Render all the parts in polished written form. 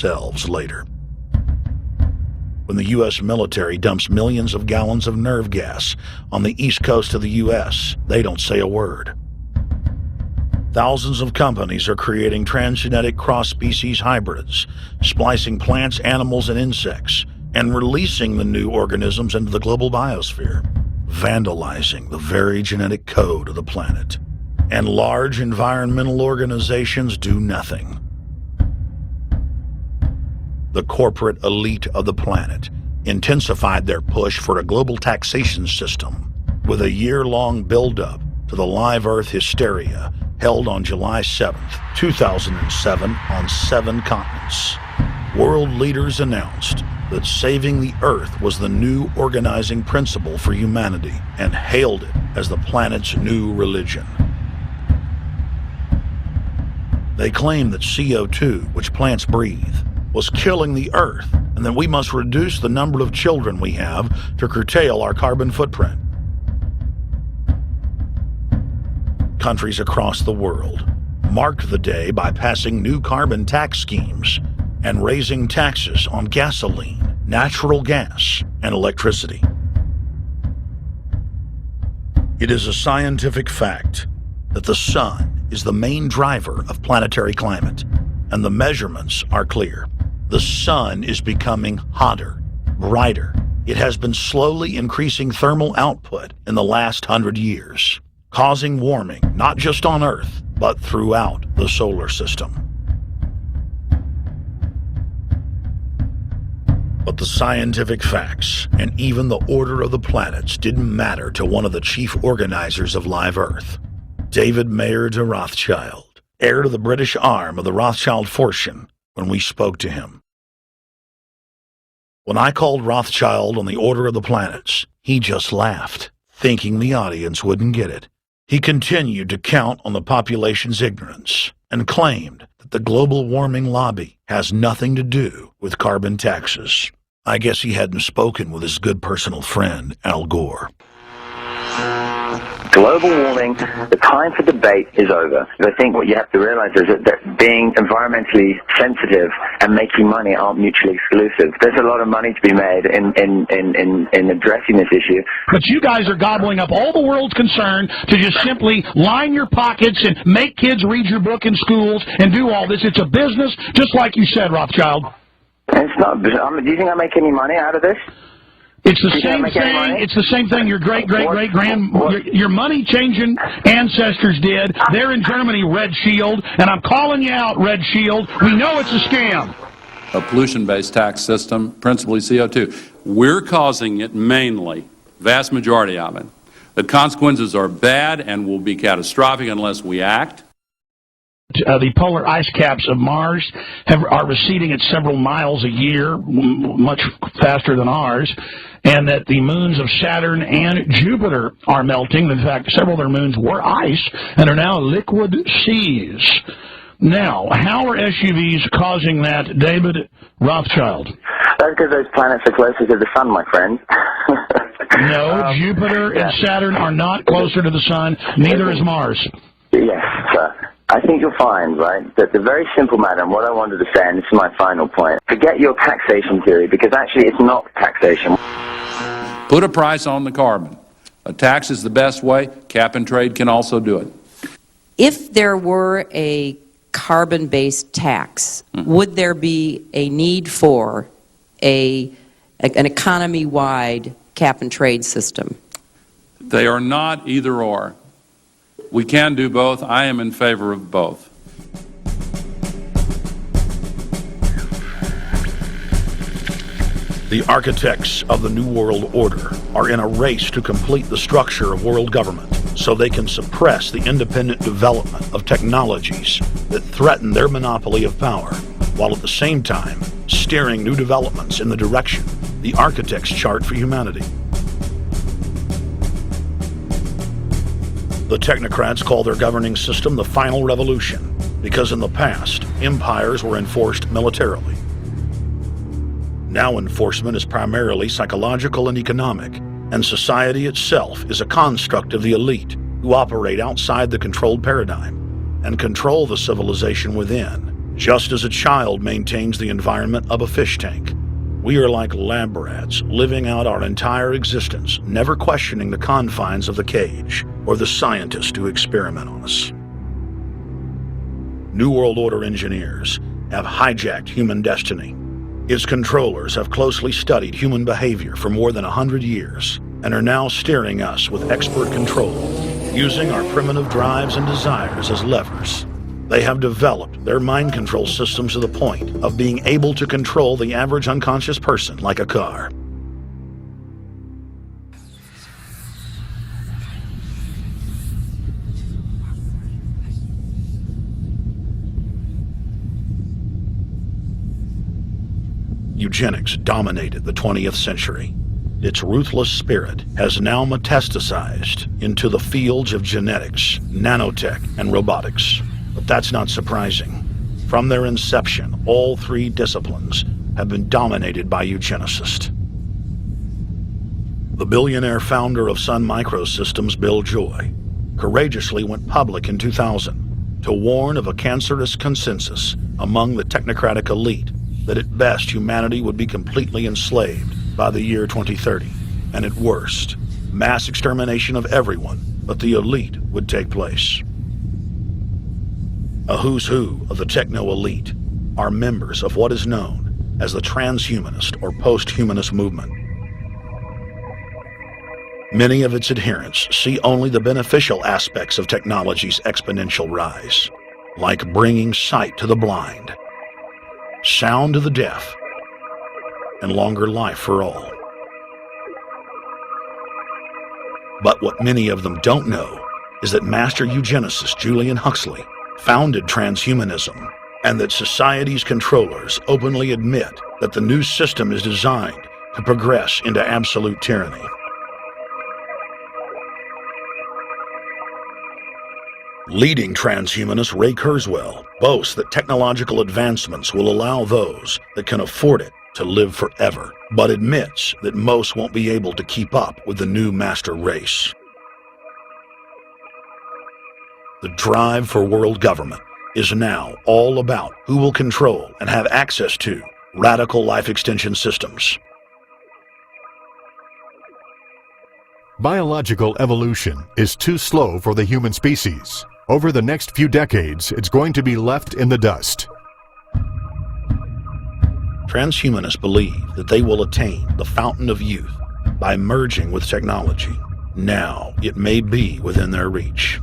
themselves later. When the U.S. military dumps millions of gallons of nerve gas on the east coast of the U.S., they don't say a word. Thousands of companies are creating transgenic cross-species hybrids, splicing plants, animals, and insects, and releasing the new organisms into the global biosphere, vandalizing the very genetic code of the planet. And large environmental organizations do nothing. The corporate elite of the planet intensified their push for a global taxation system with a year-long build-up to the live Earth hysteria held on July 7th, 2007 on 7 continents. World leaders announced that saving the Earth was the new organizing principle for humanity and hailed it as the planet's new religion. They claimed that CO2, which plants breathe, was killing the Earth, and that we must reduce the number of children we have to curtail our carbon footprint. Countries across the world marked the day by passing new carbon tax schemes and raising taxes on gasoline, natural gas, and electricity. It is a scientific fact that the sun is the main driver of planetary climate, and the measurements are clear. The sun is becoming hotter, brighter. It has been slowly increasing thermal output in the last 100 years, causing warming not just on Earth, but throughout the solar system. But the scientific facts and even the order of the planets didn't matter to one of the chief organizers of Live Earth, David Mayer de Rothschild, heir to the British arm of the Rothschild fortune, when we spoke to him. When I called Rothschild on the order of the planets, he just laughed, thinking the audience wouldn't get it. He continued to count on the population's ignorance and claimed that the global warming lobby has nothing to do with carbon taxes. I guess he hadn't spoken with his good personal friend, Al Gore. Global warming, the time for debate is over. I think what you have to realize is that being environmentally sensitive and making money aren't mutually exclusive. There's a lot of money to be made in addressing this issue. But you guys are gobbling up all the world's concern to just simply line your pockets and make kids read your book in schools and do all this. It's a business, just like you said, Rothschild. It's not. Do you think I make any money out of this? It's the same thing. It's the same thing your your money-changing ancestors did. They're in Germany, Red Shield, and I'm calling you out, Red Shield. We know it's a scam. A pollution-based tax system, principally CO2. We're causing it mainly, vast majority of it. The consequences are bad and will be catastrophic unless we act. The polar ice caps of Mars are receding at several miles a year, much faster than ours, and that the moons of Saturn and Jupiter are melting. In fact, several of their moons were ice and are now liquid seas. Now, how are SUVs causing that, David Rothschild? That's because those planets are closer to the sun, my friend. No, Jupiter and Saturn are not closer to the sun. Neither is Mars. Yes, sir. I think you'll find, right, that the very simple matter, and what I wanted to say, and this is my final point, forget your taxation theory, because actually it's not taxation. Put a price on the carbon. A tax is the best way. Cap and trade can also do it. If there were a carbon-based tax, would there be a need for an economy-wide cap and trade system? They are not either or. We can do both. I am in favor of both. The architects of the New World Order are in a race to complete the structure of world government so they can suppress the independent development of technologies that threaten their monopoly of power, while at the same time steering new developments in the direction the architects chart for humanity. The technocrats call their governing system the final revolution because in the past, empires were enforced militarily. Now enforcement is primarily psychological and economic, and society itself is a construct of the elite who operate outside the controlled paradigm and control the civilization within Just as a child maintains the environment of a fish tank, we are like lab rats living out our entire existence, never questioning the confines of the cage or the scientists who experiment on us. New World Order engineers have hijacked human destiny. Its controllers have closely studied human behavior for more than 100 years and are now steering us with expert control, using our primitive drives and desires as levers. They have developed their mind control systems to the point of being able to control the average unconscious person like a car. Eugenics dominated the 20th century. Its ruthless spirit has now metastasized into the fields of genetics, nanotech, and robotics. But that's not surprising. From their inception, all three disciplines have been dominated by eugenicists. The billionaire founder of Sun Microsystems, Bill Joy, courageously went public in 2000 to warn of a cancerous consensus among the technocratic elite that at best humanity would be completely enslaved by the year 2030, and at worst, mass extermination of everyone but the elite would take place. A who's who of the techno-elite are members of what is known as the transhumanist or post-humanist movement. Many of its adherents see only the beneficial aspects of technology's exponential rise, like bringing sight to the blind, sound to the deaf, and longer life for all. But what many of them don't know is that master eugenicist Julian Huxley founded transhumanism, and that society's controllers openly admit that the new system is designed to progress into absolute tyranny. Leading transhumanist Ray Kurzweil boasts that technological advancements will allow those that can afford it to live forever, but admits that most won't be able to keep up with the new master race. The drive for world government is now all about who will control and have access to radical life extension systems. Biological evolution is too slow for the human species. Over the next few decades, it's going to be left in the dust. Transhumanists believe that they will attain the fountain of youth by merging with technology. Now, it may be within their reach.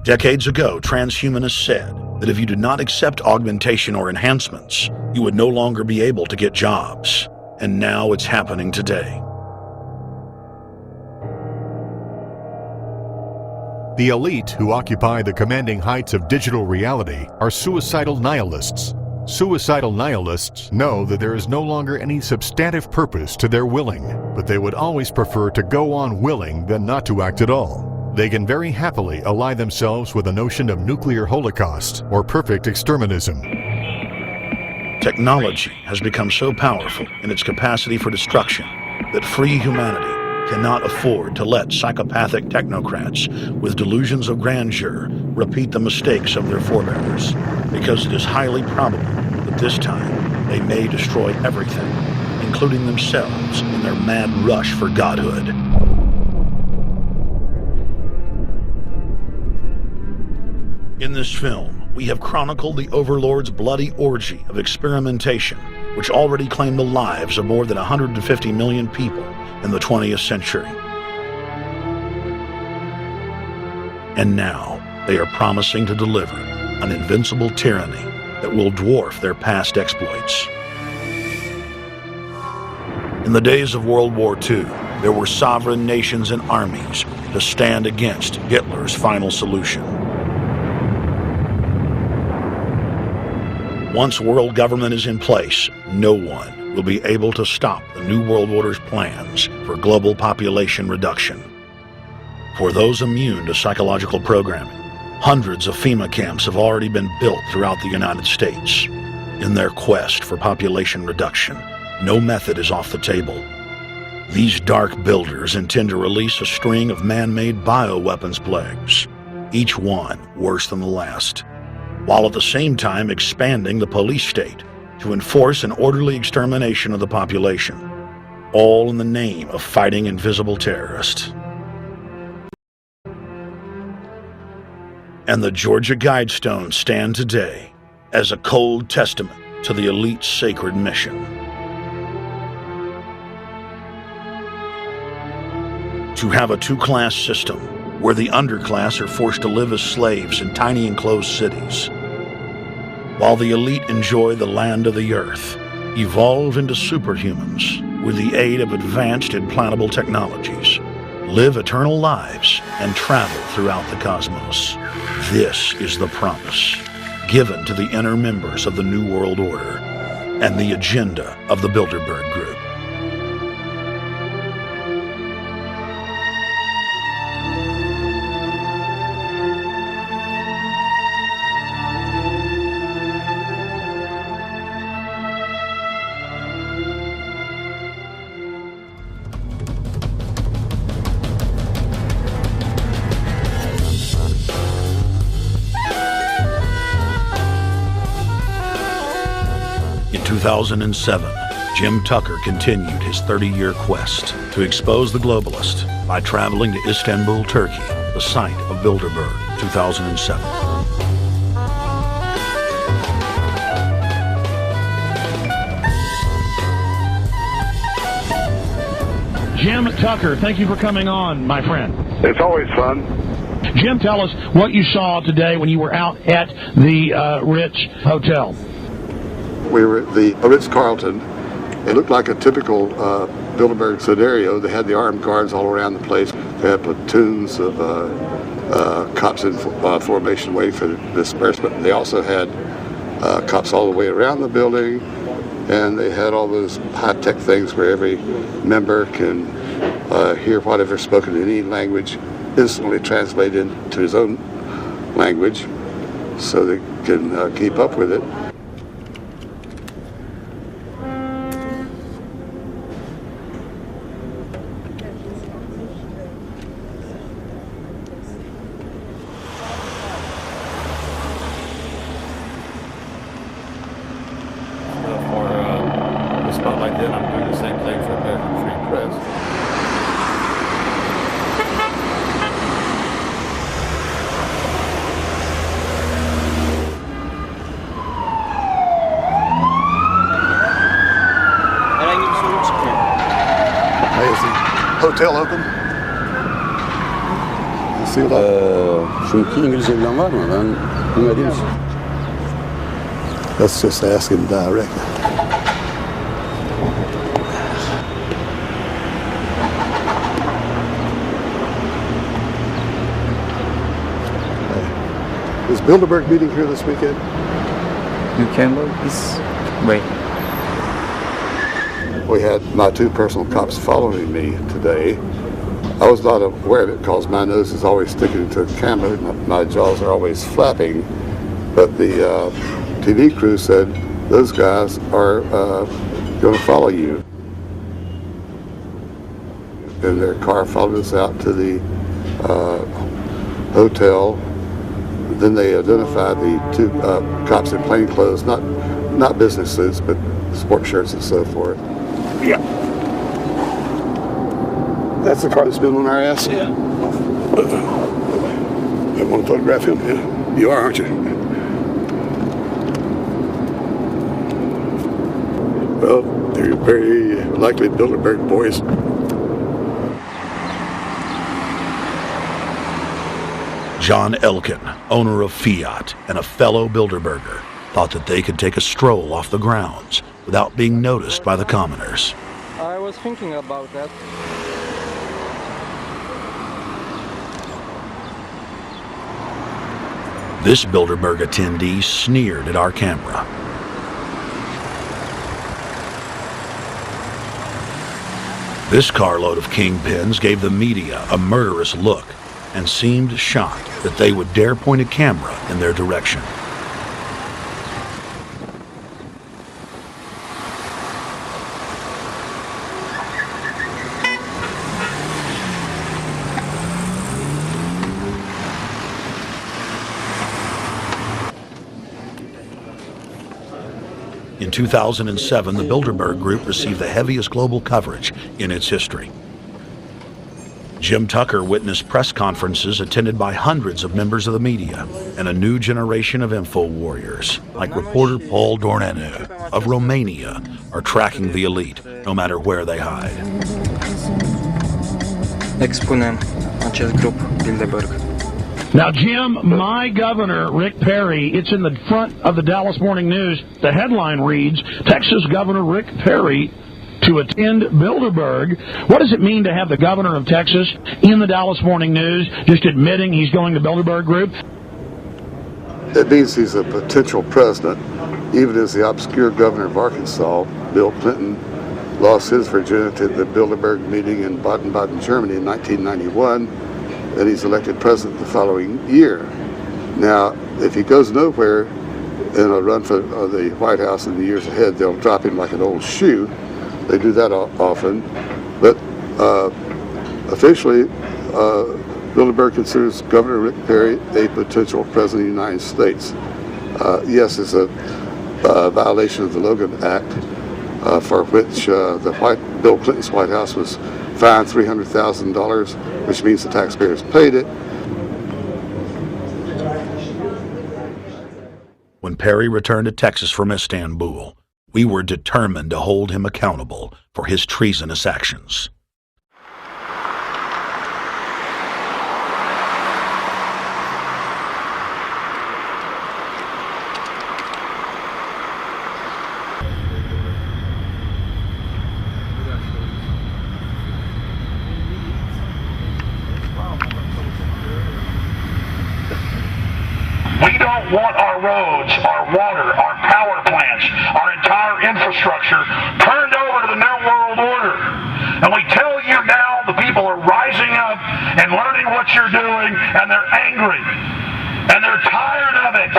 Decades ago, transhumanists said that if you did not accept augmentation or enhancements, you would no longer be able to get jobs. And now it's happening today. The elite who occupy the commanding heights of digital reality are suicidal nihilists. Suicidal nihilists know that there is no longer any substantive purpose to their willing, but they would always prefer to go on willing than not to act at all. They can very happily ally themselves with the notion of nuclear holocaust or perfect exterminism. Technology has become so powerful in its capacity for destruction that free humanity cannot afford to let psychopathic technocrats with delusions of grandeur repeat the mistakes of their forebears, because it is highly probable that this time they may destroy everything, including themselves in their mad rush for godhood. In this film, we have chronicled the Overlord's bloody orgy of experimentation, which already claimed the lives of more than 150 million people in the 20th century. And now, they are promising to deliver an invincible tyranny that will dwarf their past exploits. In the days of World War II, there were sovereign nations and armies to stand against Hitler's final solution. Once world government is in place, no one will be able to stop the New World Order's plans for global population reduction. For those immune to psychological programming, hundreds of FEMA camps have already been built throughout the United States. In their quest for population reduction, no method is off the table. These dark builders intend to release a string of man-made bioweapons plagues, each one worse than the last, while at the same time expanding the police state to enforce an orderly extermination of the population, all in the name of fighting invisible terrorists. And the Georgia Guidestones stand today as a cold testament to the elite's sacred mission. To have a two-class system where the underclass are forced to live as slaves in tiny enclosed cities, while the elite enjoy the land of the earth, evolve into superhumans with the aid of advanced implantable technologies, live eternal lives, and travel throughout the cosmos. This is the promise given to the inner members of the New World Order and the agenda of the Bilderberg Group. In 2007, Jim Tucker continued his 30-year quest to expose the globalist by traveling to Istanbul, Turkey, the site of Bilderberg, 2007. Jim Tucker, thank you for coming on, my friend. It's always fun. Jim, tell us what you saw today when you were out at the Ritz Hotel. We were at the Ritz-Carlton. It looked like a typical Bilderberg scenario. They had the armed guards all around the place. They had platoons of cops in formation waiting for the disbursement. They also had cops all the way around the building, and they had all those high-tech things where every member can hear whatever's spoken in any language instantly translated into his own language so they can keep up with it. Spotlight then, I'm doing the same thing for American Free Press. Hey, is the hotel open? Şu iki İngilizce bilen var mı? Ben bilmediğim için. Let's just ask him directly. Is Bilderberg meeting here this weekend? You can look this way. We had my two personal cops following me today. I was not aware of it because my nose is always sticking to the camera. My jaws are always flapping. But the TV crew said those guys are going to follow you. And their car followed us out to the hotel. Then they identified the two cops in plain clothes, not business suits, but sport shirts and so forth. Yeah. That's the car that's been on our ass? Yeah. I want to photograph him? Yeah. You are, aren't you? Well, they're very likely Bilderberg boys. John Elkin, owner of Fiat and a fellow Bilderberger, thought that they could take a stroll off the grounds without being noticed by the commoners. I was thinking about that. This Bilderberg attendee sneered at our camera. This carload of kingpins gave the media a murderous look and seemed shocked that they would dare point a camera in their direction. In 2007, the Bilderberg Group received the heaviest global coverage in its history. Jim Tucker witnessed press conferences attended by hundreds of members of the media and a new generation of info warriors, like reporter Paul Dornanu of Romania, are tracking the elite, no matter where they hide. Expunem acest grup Bilderberg. Now, Jim, my governor, Rick Perry, it's in the front of the Dallas Morning News. The headline reads, Texas Governor Rick Perry to attend Bilderberg. What does it mean to have the governor of Texas in the Dallas Morning News just admitting he's going to Bilderberg Group? It means he's a potential president, even as the obscure governor of Arkansas, Bill Clinton, lost his virginity at the Bilderberg meeting in Baden-Baden, Germany in 1991, and he's elected president the following year. Now, if he goes nowhere in a run for the White House in the years ahead, they'll drop him like an old shoe. They do that often, but officially, Bilderberg considers Governor Rick Perry a potential president of the United States. Yes, it's a violation of the Logan Act, for which Bill Clinton's White House was fined $300,000, which means the taxpayers paid it. When Perry returned to Texas from Istanbul, we were determined to hold him accountable for his treasonous actions. We don't want our roads, our water, our power plants, our entire infrastructure turned over to the New World Order. And we tell you now, the people are rising up and learning what you're doing, and they're angry. And they're tired of it.